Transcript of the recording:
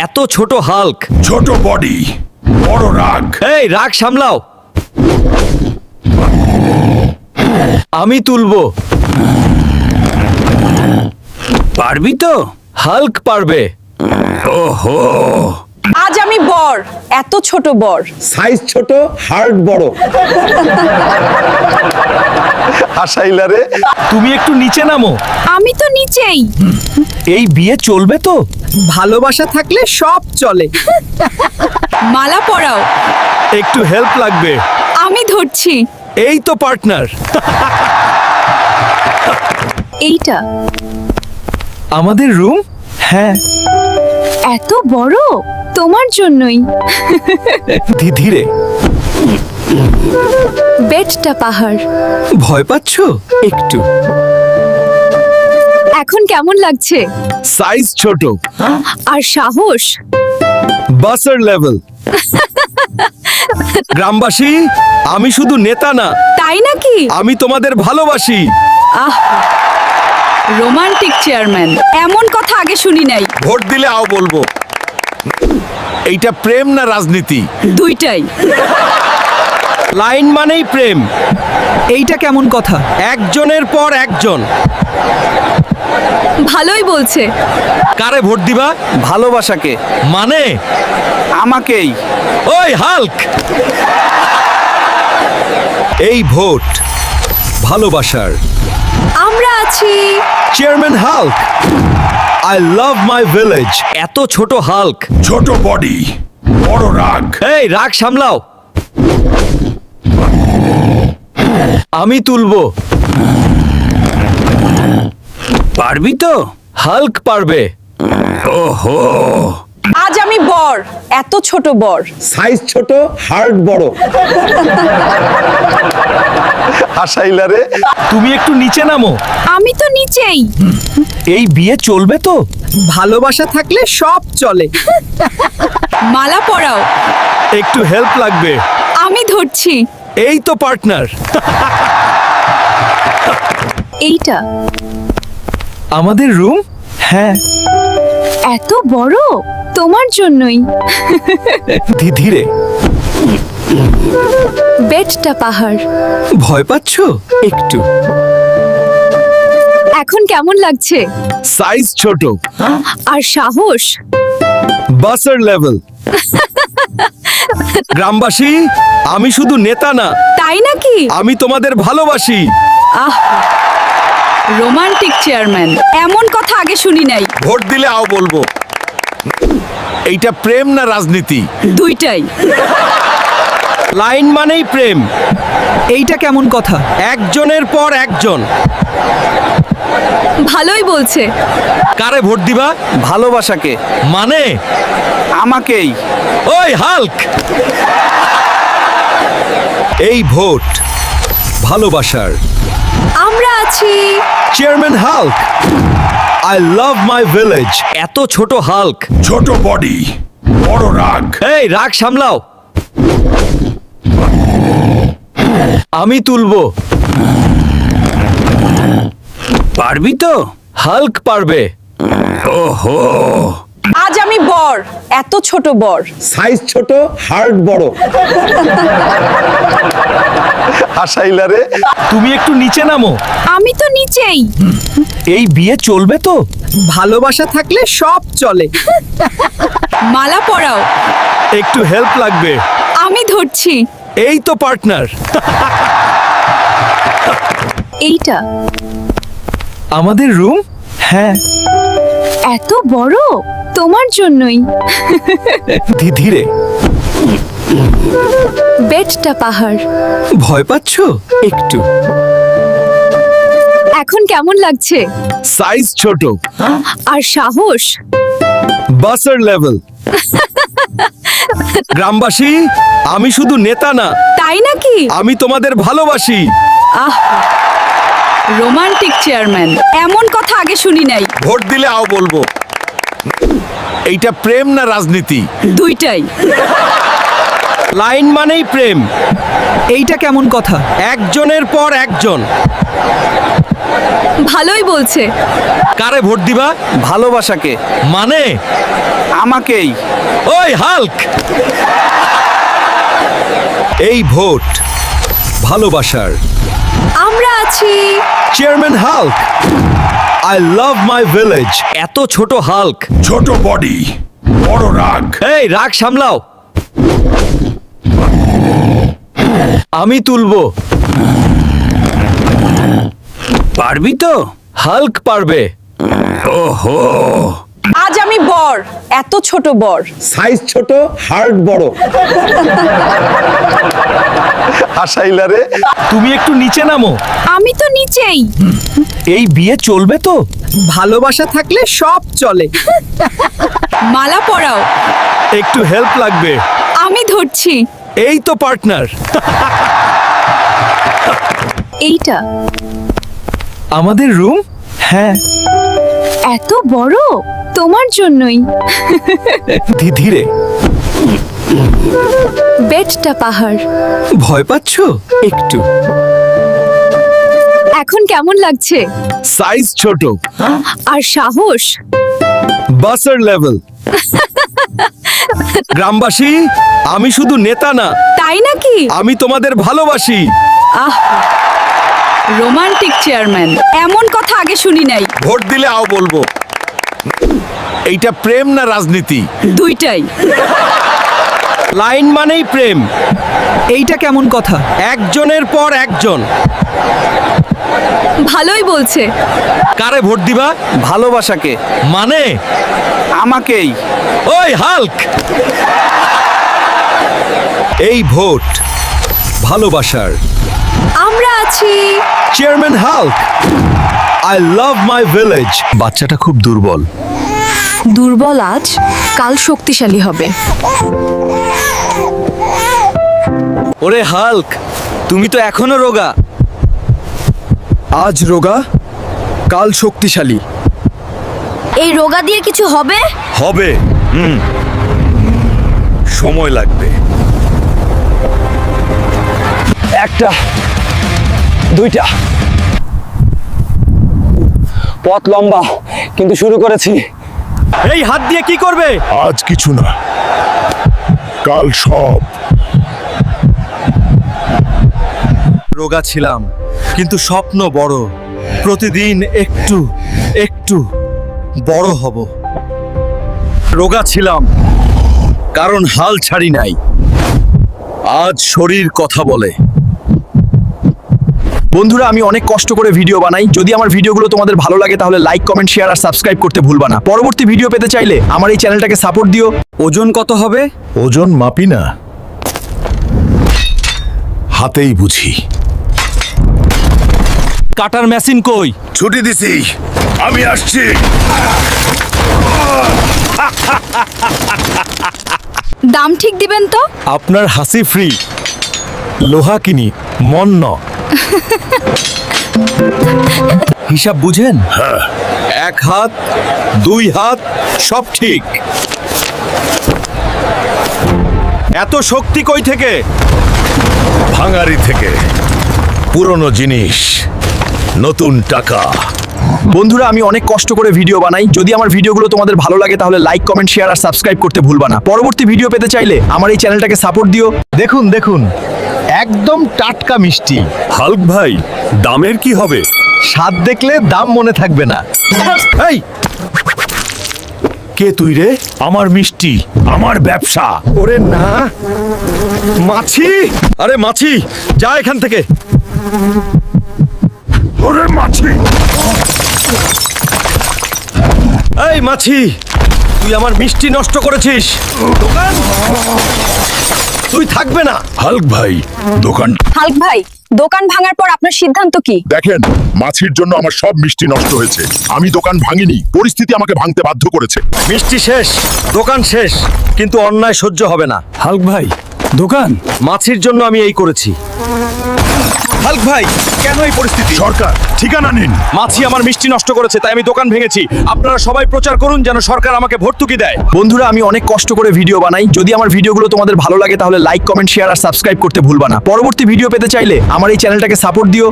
এত ছোট হাল্ক। ছোট বডি বড় রাগ। এই রাগ সামলাও, আমি তুলবো। পারবি তো? হাল্ক পারবে। ওহো, আজ আমি বর, এত ছোট বর। সাইজ ছোট, হার্ট বড়। হাসাইলা রে। তুমি একটু নিচে নামো। আমি তো নিচেই। এই বিয়ে চলবে তো? ভালোবাসা থাকলে সব চলে। মালা পরাও, একটু হেল্প লাগবে। আমি ধরছি। এই তো পার্টনার। এইটা আমাদের রুম। হ্যাঁ, এত বড়, তোমার জন্যই। ধীরে। বেডটা পাহাড়। ভয় পাচ্ছ? একটু। এখন কেমন লাগছে? সাইজ ছোট, আর সাহস। বাসার লেভেল। গ্রামবাসী, আমি শুধু নেতা না, তাই নাকি? আমি তোমাদের ভালোবাসি। আহ, রোমান্টিক চেয়ারম্যান, এমন কথা আগে শুনি নাই। ভোট দিলে আও বলবো। এইটা প্রেম না রাজনীতি? দুইটাই। লাইন মানেই প্রেম, এইটা কেমন কথা? একজনের পর একজন। ভালোই বলছে। কারে ভোট দিবা? ভালোবাসাকে। মানে আমাকেই। ওই হাল্ক। এই ভোট ভালোবাসার। আমরা আছি। Chairman Hulk, I love my village. এত ছোট হাল্ক। ছোট বডি বড় রাগ। এই রাগ সামলাও, আমি তুলবো। পারবি তো? হাল্ক পারবে। ওহো, আজ আমি বর, এত ছোট বর। সাইজ ছোট, হার্ট বড়। হাসাইলা রে। তুমি একটু নিচে নামো। আমি তো নিচেই। এই বিয়ে চলবে তো? ভালোবাসা থাকলে সব চলে। মালা পরাও, একটু হেল্প লাগবে। আমি ধরছি। এই তো পার্টনার। এইটা আমাদের রুম। হ্যাঁ, এত বড়, তোমার জন্যই। ধীরে। বেডটা পাহাড়। ভয় পাচ্ছ? একটু। এখন কেমন লাগছে? সাইজ ছোট, আর সাহস। বাসার লেভেল। গ্রামবাসী, আমি শুধু নেতা না, তাই নাকি? আমি তোমাদের ভালোবাসি। আহ, রোমান্টিক চেয়ারম্যান, এমন কথা আগে শুনি নাই। ভোট দিলে আও বলবো। এইটা প্রেম না রাজনীতি? দুইটাই। লাইন মানেই প্রেম, এইটা কেমন কথা? একজনের পর একজন। ভালোই বলছে। কারে ভোট দিবা? ভালোবাসাকে। মানে আমাকেই। ওই হাল্ক। এই ভোট ভালোবাসার। আমরা আছি। Chairman Hulk, I love my village. এত ছোট হাল্ক। ছোট বডি বড় রাগ। এই রাগ সামলাও, আমি তুলবো। পারবি তো? হাল্ক পারবে। ওহো, আজ আমি বর, এত ছোট বর। সাইজ ছোট, হার্ট বড়। হাসাইলা রে। তুমি একটু নিচে নামো। আমি তো নিচেই। এই বিয়ে চলবে তো? ভালোবাসা থাকলে সব চলে। মালা পরাও, একটু হেল্প লাগবে। আমি ধরছি। এই তো পার্টনার। এইটা আমাদের রুম। হ্যাঁ, এত বড়, তোমার জন্যই। ধীরে। বেডটা পাহাড়। ভয় পাচ্ছ? একটু। এখন কেমন লাগছে? সাইজ ছোট, আর সাহস। বাসার লেভেল। গ্রামবাসী, আমি শুধু নেতা না, তাই নাকি? আমি তোমাদের ভালোবাসি। আহ, রোমান্টিক চেয়ারম্যান, এমন কথা আগে শুনি নাই। ভোট দিলে আও বলবো। এইটা প্রেম না রাজনীতি? দুইটাই। লাইন মানেই প্রেম, এইটা কেমন কথা? একজনের পর একজন। ভালোই বলছে। কারে ভোট দিবা? ভালোবাসাকে। মানে আমাকেই। ওই হাল্ক, এই ভোট ভালোবাসার। আমরা আছি। Chairman Hulk, I love my village. এত ছোট হাল্ক, ছোট বডি, বড় রাগ। এই রাগ সামলাও। আমি তুলবো। পারবি তো? হাল্ক পারবে। ওহো, আজ আমি বর, এত ছোট বর। সাইজ ছোট, হার্ট বড়। হাসাইলারে। তুমি একটু নিচে নামো। আমি তো নিচেই। এই বিয়ে চলবে তো? ভালোবাসা থাকলে সব চলে। মালা পরাও। একটু হেল্প লাগবে। আমি ধরছি। এই তো পার্টনার। এইটা আমাদের রুম। হ্যাঁ, এত বড় তোমার জন্যই। ধীরে। বেডটা পাহাড়। ভয় পাচ্ছ? একটু। এখন কেমন লাগছে? সাইজ ছোট, আর সাহস। বাসার লেভেল। গ্রামবাসী, আমি শুধু নেতা না, তাই নাকি? আমি তোমাদের ভালোবাসি। আহ, রোমান্টিক চেয়ারম্যান, এমন কথা আগে শুনি নাই। ভোট দিলে আও বলবো। এইটা প্রেম না রাজনীতি? দুইটাই। লাইন মানেই প্রেম, এইটা কেমন কথা? একজনের পর একজন। ভালোই বলছে। কারে ভোট দিবা? ভালোবাসাকে। মানে আমাকেই। ওই হাল্ক, এই ভোট ভালোবাসার। আমরা আছি। Chairman Hulk, I love my village. বাচ্চাটা খুব দুর্বল। দুর্বল আজ, কাল শক্তিশালী হবে। ওরে হাল্ক, তুমি তো এখনো রোগা। আজ রোগা, কাল শক্তিশালী এই রোগা দিয়ে কিছু হবে? হবে। সময় লাগবে। একটা, দুইটা। পথ লম্বা, কিন্তু শুরু করেছি। এই হাত দিয়ে কি করবে? আজ কিছু না, কাল সব। রোগা ছিলাম, কিন্তু স্বপ্ন বড়। প্রতিদিন একটু একটু বড় হব। রোগা ছিলাম, কারণ হাল ছাড়ি নাই। আজ শরীর কথা বলে। বন্ধুরা, আমি অনেক কষ্ট করে ভিডিও বানাই। যদি আমার ভিডিওগুলো তোমাদের ভালো লাগে তাহলে লাইক, কমেন্ট, শেয়ার আর সাবস্ক্রাইব করতে ভুলবা না। পরবর্তী ভিডিও পেতে চাইলে আমার এই চ্যানেলটাকে সাপোর্ট দিও। ওজন কত হবে? ওজন মাপি না, হাতেই বুঝি। কাটার মেশিন কই? ছুটি দিছি, আমি আসছি। দাম ঠিক দিবেন তো? আপনার হাসি ফ্রি। লোহা কিনি, মন ন। হিসাব বুঝেন? এক হাত, দুই হাত, সব ঠিক। এত শক্তি কই থেকে? ভাঙারি থেকে। পুরনো জিনিস, নতুন টাকা। বন্ধুরা, আমি অনেক কষ্ট করে ভিডিও বানাই। যদি আমার ভিডিওগুলো তোমাদের ভালো লাগে তাহলে লাইক, কমেন্ট, শেয়ার আর সাবস্ক্রাইব করতে ভুলবা না। পরবর্তী ভিডিও পেতে চাইলে আমার এই চ্যানেলটাকে সাপোর্ট দিও। দেখুন দেখুন, একদম টাটকা মিষ্টি। হাল্ক ভাই, দামের কি হবে? স্বাদ দেখলে দাম মনে থাকবে না। এই, কে তুই রে? আমার মিষ্টি, আমার ব্যবসা। ওরে না, মাছি। আরে মাছি, যা এখান থেকে। ওরে মাছি। এই মাছি, তুই আমার মিষ্টি নষ্ট করেছিস। দোকান তুই থাকবে না। হাল্ক ভাই, দোকান। হাল্ক ভাই, দোকান ভাঙার পর আপনার সিদ্ধান্ত কি? দেখেন, মাছির জন্য আমার সব মিষ্টি নষ্ট হয়েছে। আমি দোকান ভাঙিনি, পরিস্থিতি আমাকে ভাঙতে বাধ্য করেছে। মিষ্টি শেষ, দোকান শেষ, কিন্তু অন্যায় সহ্য হবে না। হাল্ক ভাই, দোকান। মাছির জন্য আমি এই করেছি। হাল্ক ভাই, কেন এই পরিস্থিতি? সরকার, ঠিকানা নিন। মাছি আমার মিষ্টি নষ্ট করেছে, তাই আমি দোকান ভেঙেছি। আপনারা সবাই প্রচার করুন যেন সরকার আমাকে ভর্তুকি দেয়। বন্ধুরা, আমি অনেক কষ্ট করে ভিডিও বানাই। যদি আমার ভিডিওগুলো তোমাদের ভালো লাগে তাহলে লাইক, কমেন্ট, শেয়ার আর সাবস্ক্রাইব করতে ভুলবা না। পরবর্তী ভিডিও পেতে চাইলে আমার এই চ্যানেলটাকে সাপোর্ট দিও।